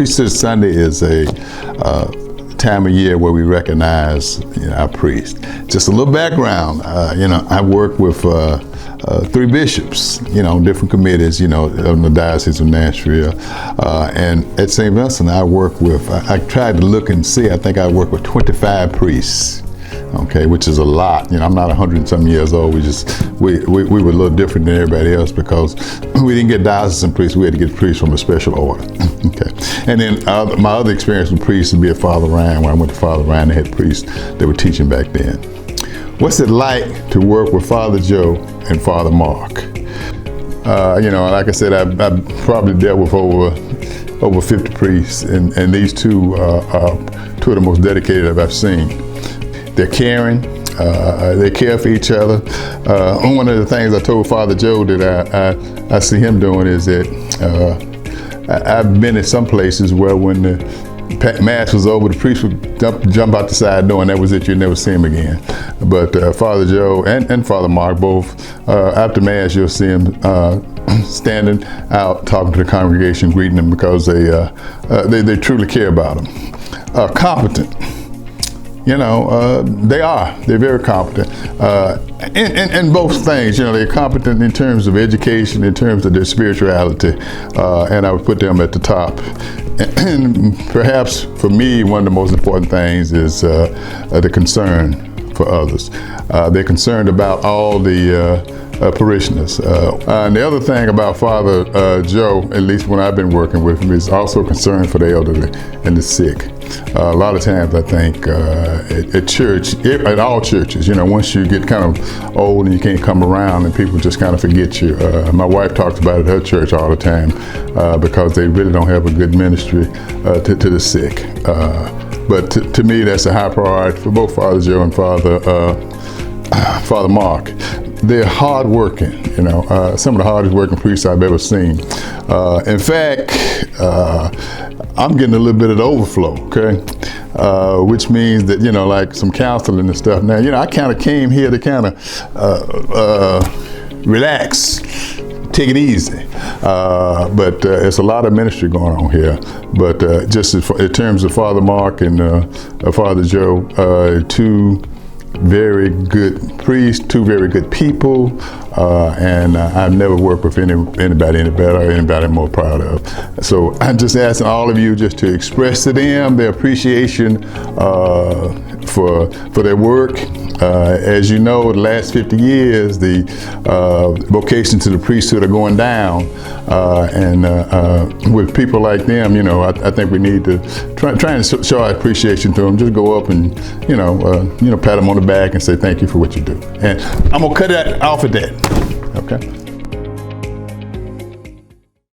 Priesthood Sunday is a time of year where we recognize our priest. Just a little background, I work with 3 bishops, different committees, of the Diocese of Nashville. And at St. Vincent, I work with, I tried to look and see, I think I work with 25 priests. Okay, which is a lot. I'm not 100 and some years old. We were a little different than everybody else because we didn't get diocesan priests. We had to get priests from a special order. Okay, and then my other experience with priests would be at Father Ryan. When I went to Father Ryan, they had priests that were teaching back then. What's it like to work with Father Joe and Father Mark? Like I said, I've probably dealt with over 50 priests, and these two are 2 of the most dedicated I've seen. They're caring, they care for each other. One of the things I told Father Joe that I see him doing is that I've been at some places where when the Mass was over, the priest would jump out the side door and that was it, you'd never see him again. But Father Joe and Father Mark, both, after Mass you'll see him standing out talking to the congregation, greeting them because they truly care about them. Competent. They're very competent in both things. They're competent in terms of education, in terms of their spirituality, and I would put them at the top. And perhaps for me, one of the most important things is the concern for others. They're concerned about all the parishioners. And the other thing about Father Joe, at least when I've been working with him, is also concerned for the elderly and the sick. A lot of times I think at church, at all churches, once you get kind of old and you can't come around and people just kind of forget you. My wife talks about it at her church all the time because they really don't have a good ministry to the sick. But to me, that's a high priority for both Father Joe and Father Mark. They're hard working, some of the hardest working priests I've ever seen. In fact, I'm getting a little bit of the overflow, okay? Which means that, like some counseling and stuff. Now, I kind of came here to kind of relax, take it easy. But it's a lot of ministry going on here. But just in terms of Father Mark and Father Joe, 2 very good priests, 2 very good people, and I've never worked with anybody any better or anybody I'm more proud of. So I'm just asking all of you just to express to them their appreciation for their work. As you know, the last 50 years, the vocation to the priesthood are going down, and with people like them, I think we need to try and show our appreciation to them. Just go up and, pat them on the back and say thank you for what you do. And I'm gonna cut that off of that, okay?